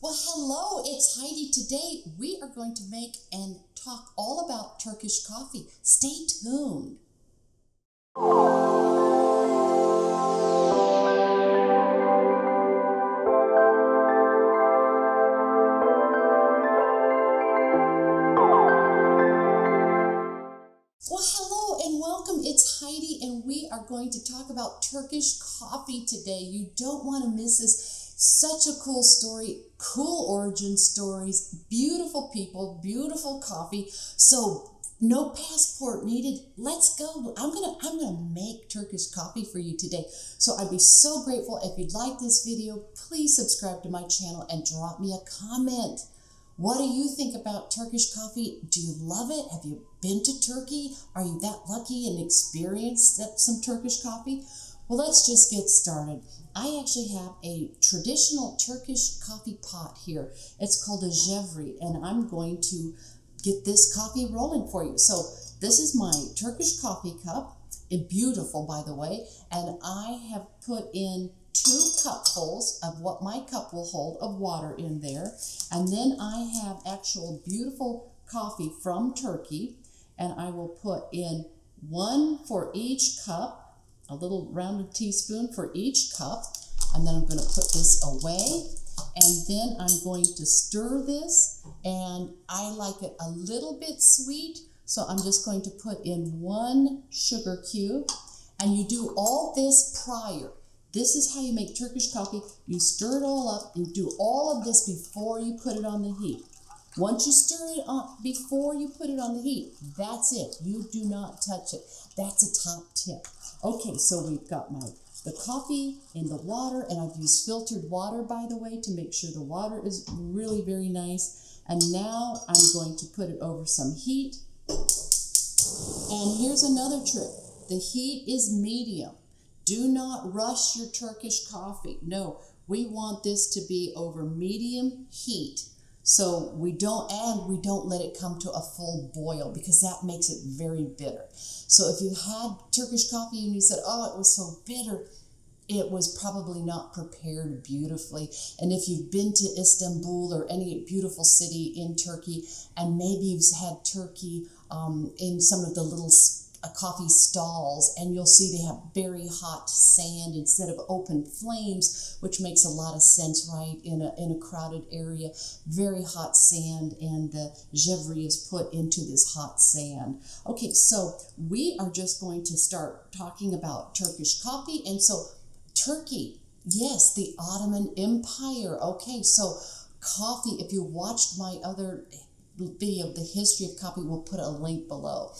Well, hello, it's Heidi. Today we are going to make and talk all about Turkish coffee. Stay tuned. Well, hello and welcome. It's Heidi, and we are going to talk about Turkish coffee today. You don't want to miss this. Such a cool story, cool origin stories, beautiful people, beautiful coffee. So no passport needed. Let's go. I'm gonna make Turkish coffee for you today. So I'd be so grateful if you'd like this video. Please subscribe to my channel and drop me a comment. What do you think about Turkish coffee? Do you love it? Have you been to Turkey? Are you that lucky and experienced some Turkish coffee? Well, let's just get started. I actually have a traditional Turkish coffee pot here. It's called a jevri, and I'm going to get this coffee rolling for you. So this is my Turkish coffee cup, beautiful by the way, and I have put in 2 cupfuls of what my cup will hold of water in there. And then I have actual beautiful coffee from Turkey, and I will put in 1 for each cup, a little rounded teaspoon for each cup. And then I'm going to put this away, and then I'm going to stir this, and I like it a little bit sweet, so I'm just going to put in 1 sugar cube. And you do all this prior. This is how you make Turkish coffee. You stir it all up. You do all of this before you put it on the heat. Once you stir it up before you put it on the heat, that's it. You do not touch it. That's a top tip. Okay, so we've got the coffee in the water, and I've used filtered water, by the way, to make sure the water is really very nice. And now I'm going to put it over some heat. And here's another trick. The heat is medium. Do not rush your Turkish coffee. No, we want this to be over medium heat. So we don't let it come to a full boil, because that makes it very bitter. So if you had Turkish coffee and you said, oh, it was so bitter, it was probably not prepared beautifully. And if you've been to Istanbul or any beautiful city in Turkey, and maybe you've had turkey in some of the little coffee stalls, and you'll see they have very hot sand instead of open flames, which makes a lot of sense, right? In a crowded area, very hot sand, and the jevri is put into this hot sand. Okay, so we are just going to start talking about Turkish coffee. And so Turkey, yes, the Ottoman Empire. Okay, so coffee, if you watched my other video, the history of coffee, we'll put a link below.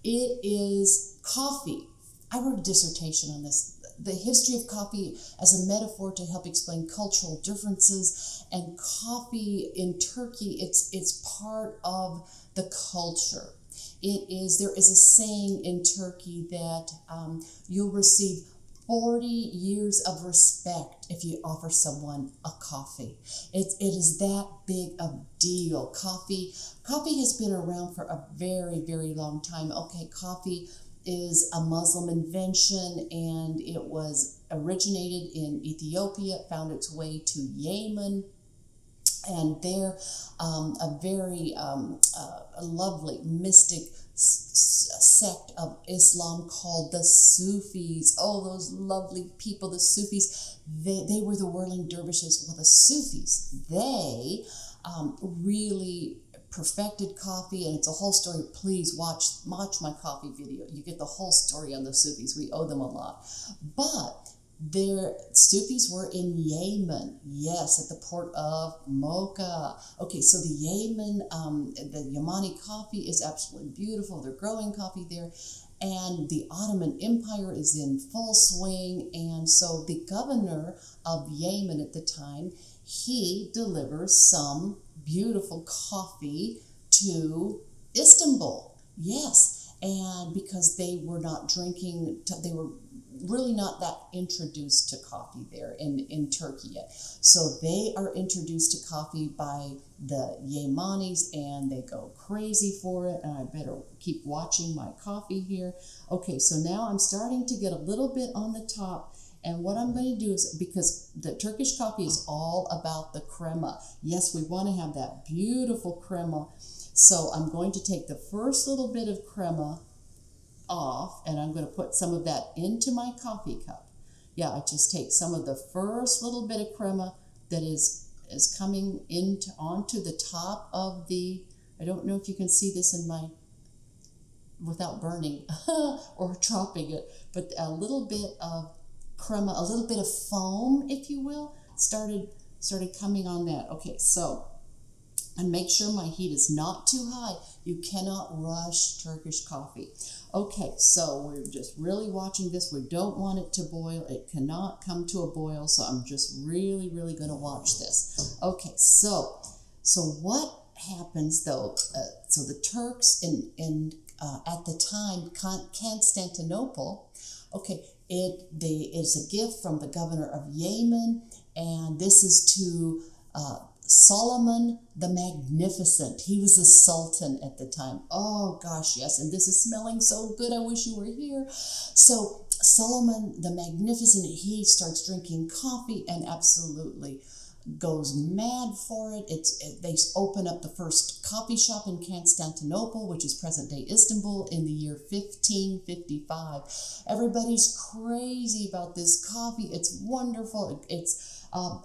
It is coffee. I wrote a dissertation on this. The history of coffee as a metaphor to help explain cultural differences. And coffee in Turkey, it's part of the culture. There is a saying in Turkey that you'll receive 40 years of respect if you offer someone a coffee. It is that big a deal. Coffee has been around for a very, very long time. Okay, coffee is a Muslim invention, and it was originated in Ethiopia, found its way to Yemen, and there a very lovely mystic sect of Islam called the Sufis. Oh, those lovely people, the Sufis. They were the whirling dervishes. Well, the Sufis, they really perfected coffee, and it's a whole story. Please watch my coffee video. You get the whole story on the Sufis. We owe them a lot. But their Sufis were in Yemen, yes, at the port of Mocha. Okay, so the Yemeni coffee is absolutely beautiful. They're growing coffee there. And the Ottoman Empire is in full swing. And so the governor of Yemen at the time, he delivers some beautiful coffee to Istanbul. Yes, and because they were not drinking, they were really not that introduced to coffee there in Turkey yet. So they are introduced to coffee by the Yemenis, and they go crazy for it. And I better keep watching my coffee here. Okay, so now I'm starting to get a little bit on the top, And what I'm going to do is, because the Turkish coffee is all about the crema. Yes, we want to have that beautiful crema. So I'm going to take the first little bit of crema off, and I'm going to put some of that into my coffee cup. Yeah, I just take some of the first little bit of crema that is coming onto the top of the, I don't know if you can see this without burning or dropping it, but a little bit of crema, a little bit of foam, if you will, started coming on that. Okay, so, and make sure my heat is not too high. You cannot rush Turkish coffee. Okay, so we're just really watching this. We don't want it to boil. It cannot come to a boil, so I'm just really, really going to watch this. Okay, so what happens though? So the Turks at the time, Constantinople, okay, it's a gift from the governor of Yemen, and this is to Solomon the Magnificent. He was a sultan at the time. Oh gosh, yes, and this is smelling so good. I wish you were here. So Solomon the Magnificent, he starts drinking coffee and absolutely goes mad for it. They open up the first coffee shop in Constantinople, which is present-day Istanbul, in the year 1555. Everybody's crazy about this coffee. It's wonderful. It's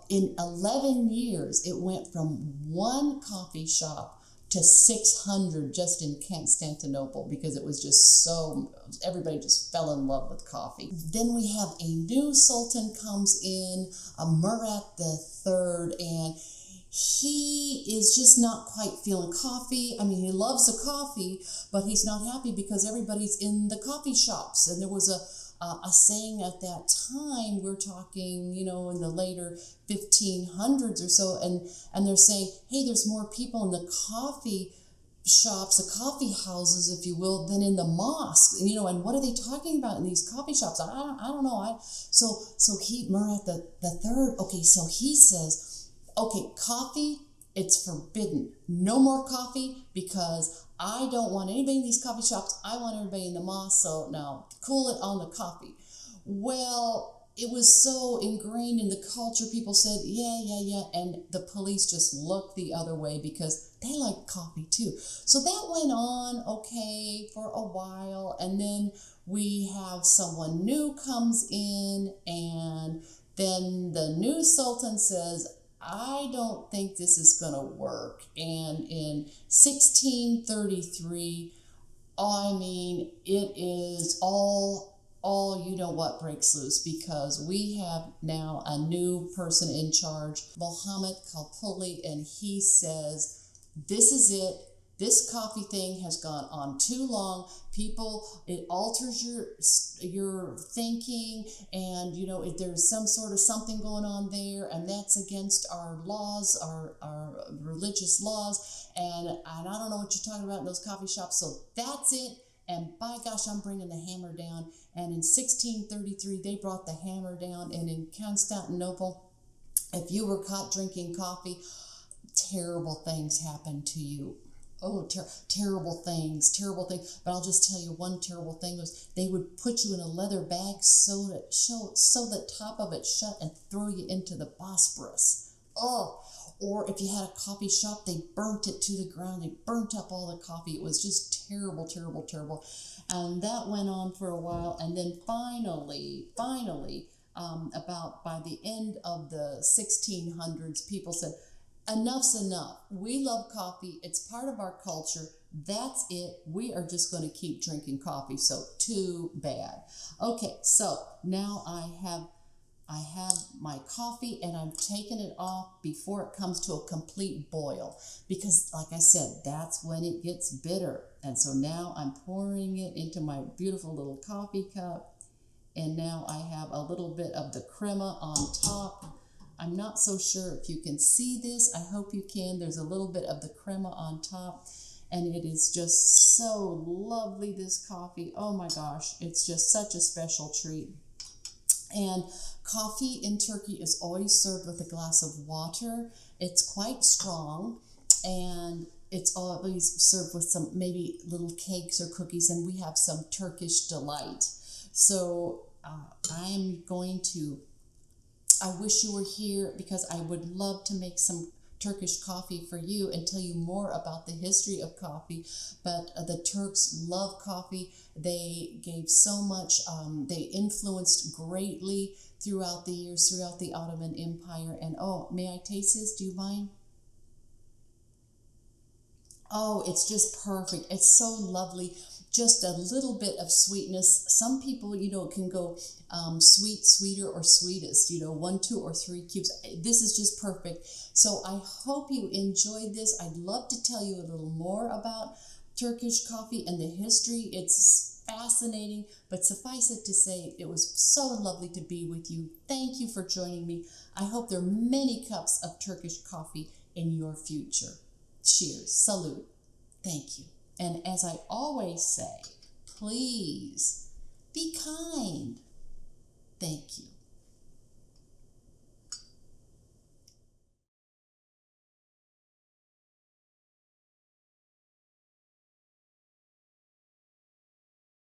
in 11 years, it went from one coffee shop to 600 just in Constantinople, because it was just everybody just fell in love with coffee. Then we have a new sultan comes in, Murat III, and he is just not quite feeling coffee. I mean, he loves the coffee, but he's not happy because everybody's in the coffee shops. And there was a saying at that time, we're talking, in the later 1500s or so, and they're saying, hey, there's more people in the coffee shops, the coffee houses, if you will, than in the mosque, and what are they talking about in these coffee shops? I don't know. Murat the third, okay, so he says, okay, coffee, it's forbidden. No more coffee, because I don't want anybody in these coffee shops. I want everybody in the mosque, so now cool it on the coffee. Well, it was so ingrained in the culture, people said, yeah, and the police just looked the other way because they like coffee too. So that went on, okay, for a while, and then we have someone new comes in, and then the new sultan says, I don't think this is going to work. And in 1633, I mean, it is all what breaks loose, because we have now a new person in charge, Mohammed Kalpuli, and he says, this is it. This coffee thing has gone on too long. People, it alters your thinking, and if there's some sort of something going on there, and that's against our laws, our religious laws, and I don't know what you're talking about in those coffee shops. So that's it. And by gosh, I'm bringing the hammer down. And in 1633, they brought the hammer down. And in Constantinople, if you were caught drinking coffee, terrible things happened to you. Oh, terrible things. But I'll just tell you one terrible thing was they would put you in a leather bag, sew the top of it shut, and throw you into the Bosphorus. Oh, or if you had a coffee shop, they burnt it to the ground. They burnt up all the coffee. It was just terrible. And that went on for a while. And then finally, about by the end of the 1600s, people said, enough's enough. We love coffee. It's part of our culture. That's it. We are just going to keep drinking coffee. So too bad. Okay, so now I have my coffee, and I'm taking it off before it comes to a complete boil, because like I said, that's when it gets bitter. And so now I'm pouring it into my beautiful little coffee cup, and now I have a little bit of the crema on top. I'm not so sure if you can see this. I hope you can. There's a little bit of the crema on top, and it is just so lovely, this coffee. Oh my gosh, it's just such a special treat. And coffee in Turkey is always served with a glass of water. It's quite strong, and it's always served with some maybe little cakes or cookies, and we have some Turkish delight. So I wish you were here because I would love to make some Turkish coffee for you and tell you more about the history of coffee. But the Turks love coffee. They gave so much, they influenced greatly throughout the years, throughout the Ottoman Empire. And oh, may I taste this? Do you mind? Oh, it's just perfect. It's so lovely. Just a little bit of sweetness. Some people, can go sweet, sweeter, or sweetest, 1, 2, or 3 cubes. This is just perfect. So I hope you enjoyed this. I'd love to tell you a little more about Turkish coffee and the history. It's fascinating, but suffice it to say, it was so lovely to be with you. Thank you for joining me. I hope there are many cups of Turkish coffee in your future. Cheers. Salute. Thank you. And as I always say, please be kind. Thank you.